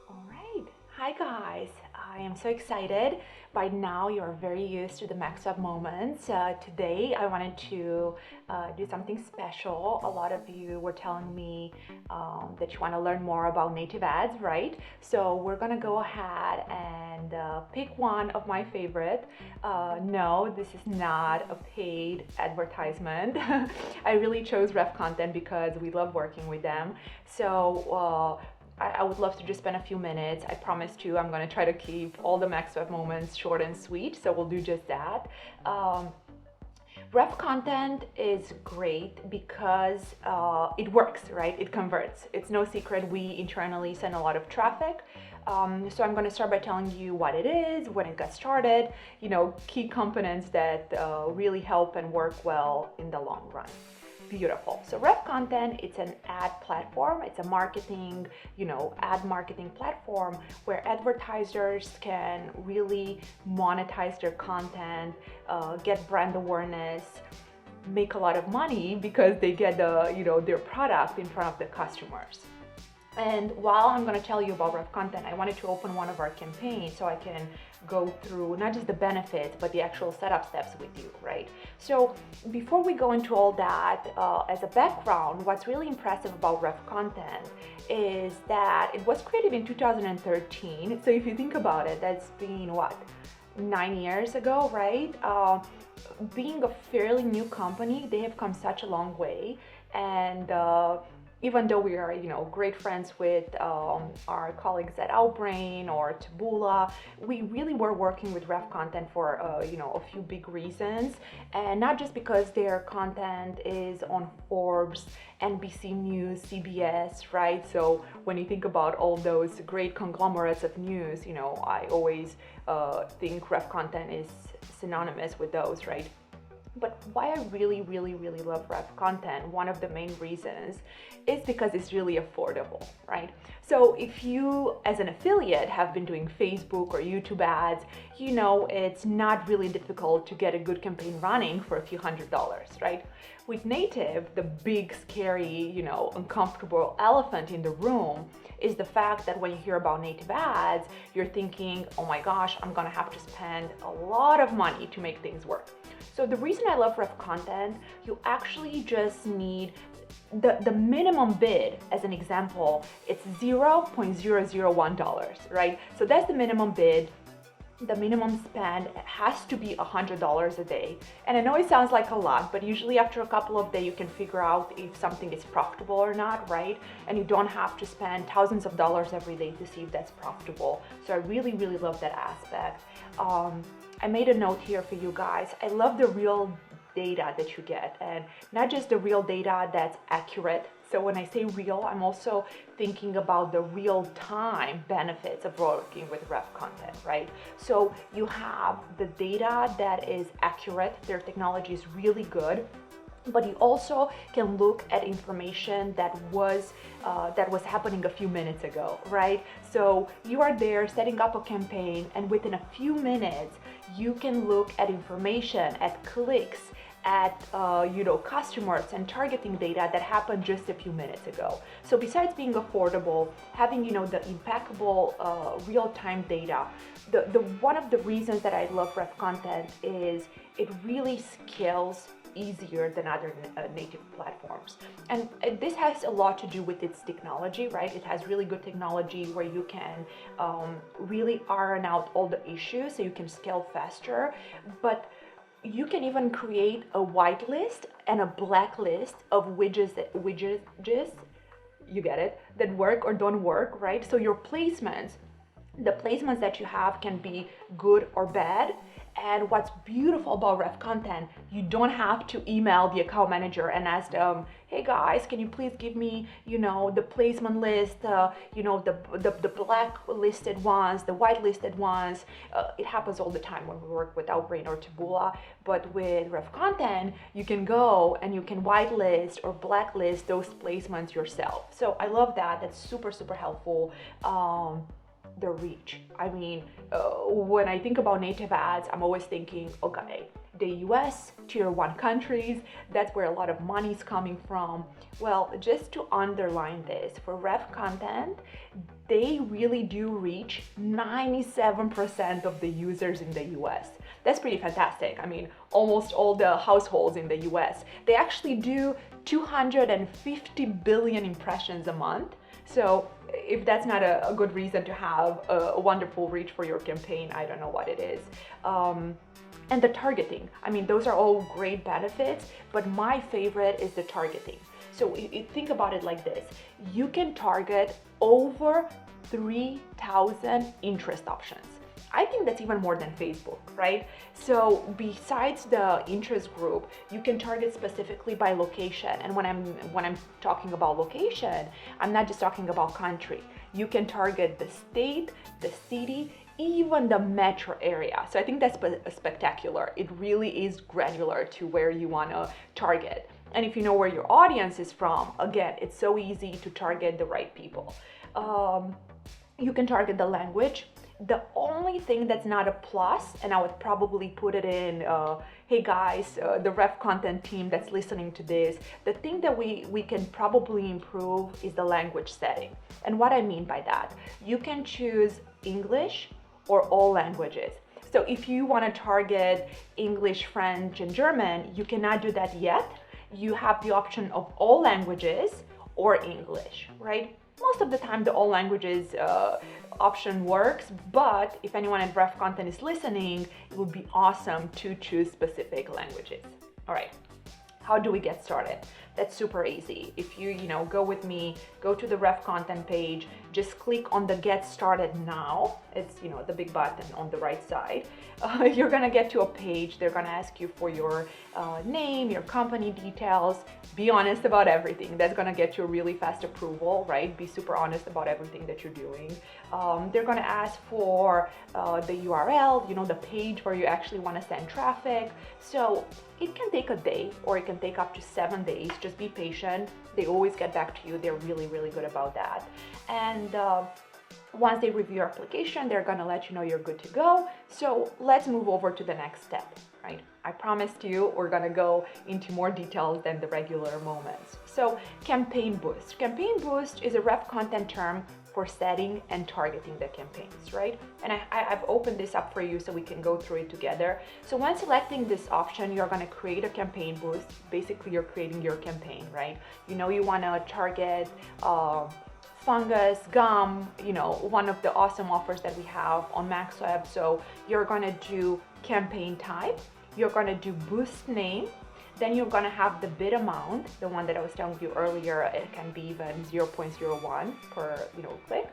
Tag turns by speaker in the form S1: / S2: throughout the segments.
S1: All right. Hi guys. I am so excited. By now you're very used to the MaxWeb moments. Today I wanted to do something special. A lot of you were telling me that you want to learn more about native ads, right? So we're gonna go ahead and pick one of my favorite. No, this is not a paid advertisement. I really chose RevContent because we love working with them. So I would love to just spend a few minutes. I promised you I'm going to try to keep all the MaxWeb moments short and sweet, so we'll do just that. RevContent is great because it works, right? It converts. It's no secret we internally send a lot of traffic. So I'm going to start by telling you what it is, when it got started, key components that really help and work well in the long run. Beautiful. So RevContent, it's an ad platform. It's a marketing, ad marketing platform where advertisers can really monetize their content, get brand awareness, make a lot of money because they get their product in front of the customers. And while I'm going to tell you about RevContent, I wanted to open one of our campaigns so I can go through not just the benefits, but the actual setup steps with you, right? So before we go into all that, as a background, what's really impressive about RevContent is that it was created in 2013. So if you think about it, that's been 9 years ago, right? Being a fairly new company, they have come such a long way. And even though we are, great friends with our colleagues at Outbrain or Taboola, we really were working with RevContent for, a few big reasons. And not just because their content is on Forbes, NBC News, CBS, right? So when you think about all those great conglomerates of news, I always think RevContent is synonymous with those, right? But why I really, really, really love RevContent, one of the main reasons is because it's really affordable, right? So if you, as an affiliate, have been doing Facebook or YouTube ads, it's not really difficult to get a good campaign running for a few $100s, right? With native, the big, scary, uncomfortable elephant in the room is the fact that when you hear about native ads, you're thinking, oh my gosh, I'm gonna have to spend a lot of money to make things work. So the reason I love RevContent, you actually just need the minimum bid. As an example, it's $0.001, right? So that's the minimum bid. The minimum spend has to be $100 a day. And I know it sounds like a lot, but usually after a couple of days you can figure out if something is profitable or not, right? And you don't have to spend thousands of dollars every day to see if that's profitable. So I really, really love that aspect. I made a note here for you guys. I love the real data that you get, and not just the real data that's accurate. So when I say real, I'm also thinking about the real-time benefits of working with RevContent, right? So you have the data that is accurate. Their technology is really good. But you also can look at information that was happening a few minutes ago, right? So you are there setting up a campaign, and within a few minutes, you can look at information, at clicks, at customers and targeting data that happened just a few minutes ago. So besides being affordable, having the impeccable real-time data, the one of the reasons that I love RevContent is it really scales easier than other native platforms. And this has a lot to do with its technology, right? It has really good technology where you can really iron out all the issues so you can scale faster. But you can even create a white list and a black list of widgets, you get it, that work or don't work, right? So your placements, the placements that you have can be good or bad. And what's beautiful about RevContent, you don't have to email the account manager and ask them, hey guys, can you please give me, the placement list, the black listed ones, the white listed ones. It happens all the time when we work with Outbrain or Taboola, but with RevContent, you can go and you can whitelist or blacklist those placements yourself. So I love that. That's super, super helpful. The reach. I mean, when I think about native ads, I'm always thinking, okay, the US, tier 1 countries, that's where a lot of money is coming from. Well, just to underline this, for RevContent, they really do reach 97% of the users in the US. That's pretty fantastic. I mean, almost all the households in the US. They actually do 250 billion impressions a month. So if that's not a good reason to have a wonderful reach for your campaign, I don't know what it is. And the targeting, I mean, those are all great benefits, but my favorite is the targeting. So think about it like this. You can target over 3,000 interest options. I think that's even more than Facebook, right? So besides the interest group, you can target specifically by location. And when I'm talking about location, I'm not just talking about country. You can target the state, the city, even the metro area. So I think that's spectacular. It really is granular to where you want to target. And if you know where your audience is from, again, it's so easy to target the right people. You can target the language. The only thing that's not a plus, and I would probably put it in, hey guys, the RevContent team that's listening to this, the thing that we can probably improve is the language setting. And what I mean by that, you can choose English or all languages. So if you want to target English, French, and German, you cannot do that yet. You have the option of all languages or English, right? Most of the time the all languages option works, but if anyone at RevContent is listening, it would be awesome to choose specific languages. All right, how do we get started? That's super easy. If you go with me, go to the RevContent page, just click on the Get Started Now. It's the big button on the right side. You're gonna get to a page. They're gonna ask you for your name, your company details. Be honest about everything. That's gonna get you a really fast approval, right? Be super honest about everything that you're doing. They're gonna ask for the URL, the page where you actually want to send traffic. So it can take a day or it can take up to 7 days. Just be patient. They always get back to you. They're really, really good about that. And once they review your application, they're gonna let you know you're good to go. So let's move over to the next step, right? I promised you we're gonna go into more details than the regular moments. So campaign boost. Campaign boost is a RevContent term for setting and targeting the campaigns, right? And I've opened this up for you so we can go through it together. So when selecting this option, you're gonna create a campaign boost. Basically, you're creating your campaign, right? You wanna target fungus, gum, one of the awesome offers that we have on MaxWeb. So you're gonna do campaign type, you're gonna do boost name, then you're gonna have the bid amount, the one that I was telling you earlier. It can be even 0.01 per click.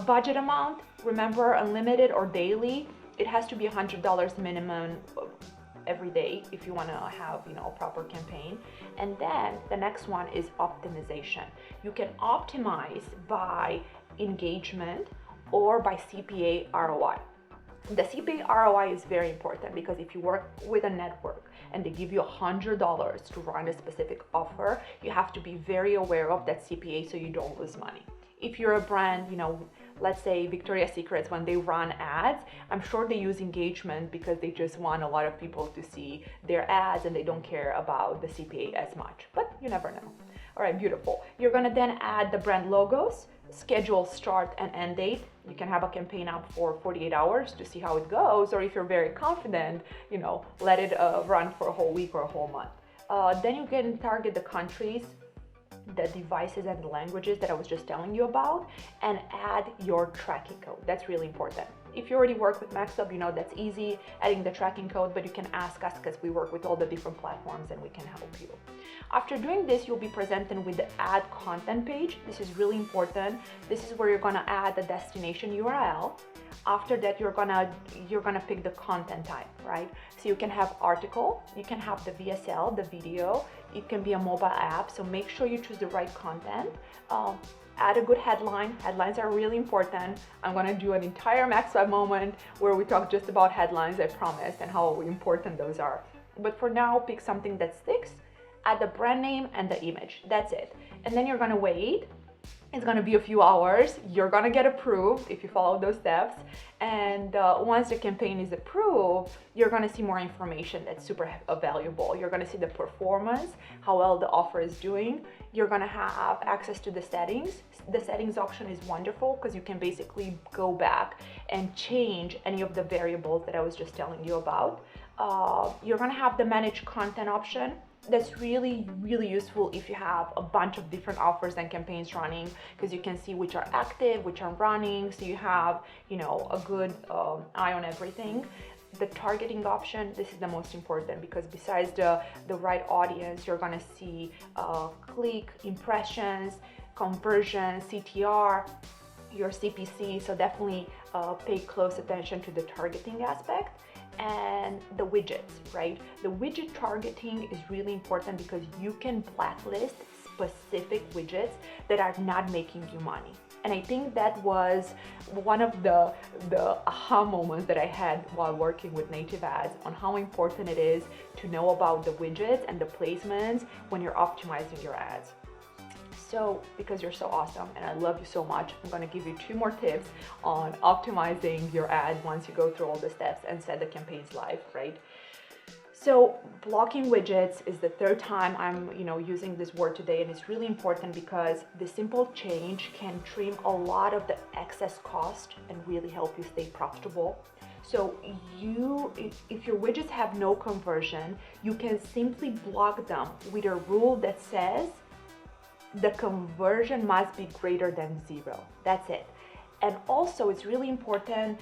S1: Budget amount, remember, unlimited or daily. It has to be $100 minimum every day if you want to have a proper campaign. And then the next one is optimization. You can optimize by engagement or by CPA ROI. The CPA ROI is very important because if you work with a network and they give you $100 to run a specific offer, you have to be very aware of that CPA so you don't lose money. If you're a brand, let's say Victoria's Secrets, when they run ads, I'm sure they use engagement because they just want a lot of people to see their ads and they don't care about the CPA as much, but you never know. All right, beautiful. You're gonna then add the brand logos, schedule start and end date. You can have a campaign up for 48 hours to see how it goes, or if you're very confident, let it run for a whole week or a whole month. Then you can target the countries, the devices and the languages that I was just telling you about, and add your tracking code. That's really important. If you already work with MaxWeb, that's easy, adding the tracking code, but you can ask us because we work with all the different platforms and we can help you. After doing this, you'll be presented with the add content page. This is really important. This is where you're gonna add the destination URL. After that, you're gonna pick the content type, right? So you can have article, you can have the VSL, the video, it can be a mobile app. So make sure you choose the right content. Add a good headline. Headlines are really important. I'm gonna do an entire MaxWeb moment where we talk just about headlines, I promise, and how important those are. But for now, pick something that sticks, add the brand name and the image. That's it. And then you're gonna wait It's gonna be a few hours. You're gonna get approved if you follow those steps. And once the campaign is approved, you're gonna see more information that's super valuable. You're gonna see the performance, how well the offer is doing. You're gonna have access to the settings. The settings option is wonderful because you can basically go back and change any of the variables that I was just telling you about. You're gonna have the manage content option. That's really useful if you have a bunch of different offers and campaigns running, because you can see which are active, which are running, so you have, you know, a good eye on everything. The targeting option, this is the most important, because besides the right audience, you're gonna see click, impressions, conversion, CTR, your CPC, so definitely pay close attention to the targeting aspect. And the widgets, right? The widget targeting is really important because you can blacklist specific widgets that are not making you money. And I think that was one of the aha moments that I had while working with native ads on how important it is to know about the widgets and the placements when you're optimizing your ads. So, because you're so awesome and I love you so much, I'm gonna give you 2 more tips on optimizing your ad once you go through all the steps and set the campaigns live, right? So blocking widgets is the 3rd time I'm, using this word today, and it's really important because the simple change can trim a lot of the excess cost and really help you stay profitable. So if your widgets have no conversion, you can simply block them with a rule that says the conversion must be greater than 0. That's it. And also it's really important,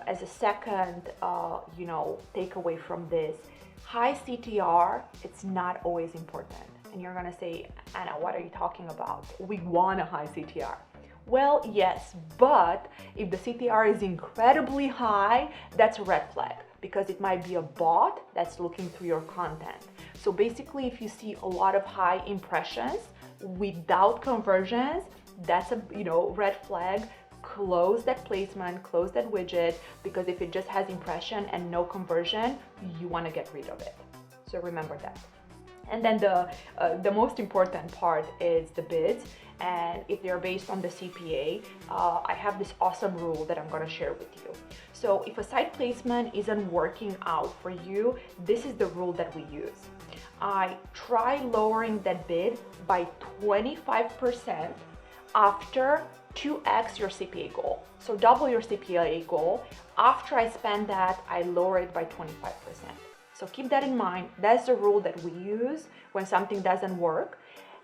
S1: as a second, takeaway from this, high CTR, it's not always important. And you're gonna say, Anna, what are you talking about? We want a high CTR. Well, yes, but if the CTR is incredibly high, that's a red flag, because it might be a bot that's looking through your content. So basically, if you see a lot of high impressions without conversions, that's a red flag. Close that placement, close that widget, because if it just has impression and no conversion, you want to get rid of it. So remember that. And then the most important part is the bids, and if they're based on the CPA, I have this awesome rule that I'm going to share with you. So if a site placement isn't working out for you, this is the rule that we use. I try lowering that bid by 25% after 2x your CPA goal. So double your CPA goal. After I spend that, I lower it by 25%. So keep that in mind. That's the rule that we use when something doesn't work.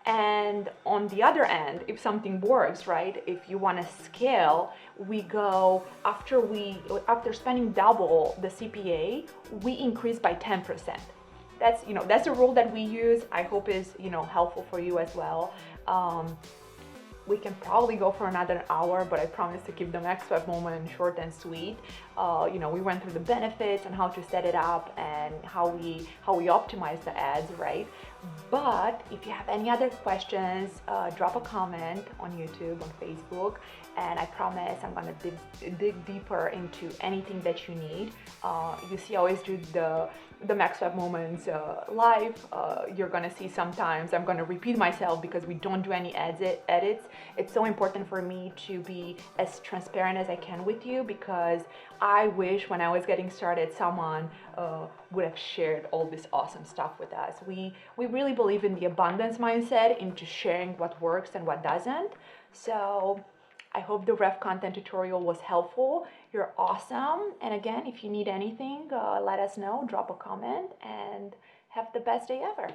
S1: And on the other end, if something works, right? If you want to scale, we go after spending double the CPA, we increase by 10%. That's a rule that we use. I hope is helpful for you as well. We can probably go for another hour, but I promise to keep the MaxWeb moment short and sweet. We went through the benefits and how to set it up and how we optimize the ads, right? But if you have any other questions, drop a comment on YouTube, on Facebook, and I promise I'm gonna dig deeper into anything that you need. You see, I always do the MaxWeb moments live. You're gonna see sometimes I'm gonna repeat myself because we don't do any edits. It's so important for me to be as transparent as I can with you, because I wish when I was getting started, someone would have shared all this awesome stuff with us. We really believe in the abundance mindset, into sharing what works and what doesn't. So I hope the RevContent tutorial was helpful. You're awesome. And again, if you need anything, let us know, drop a comment, and have the best day ever.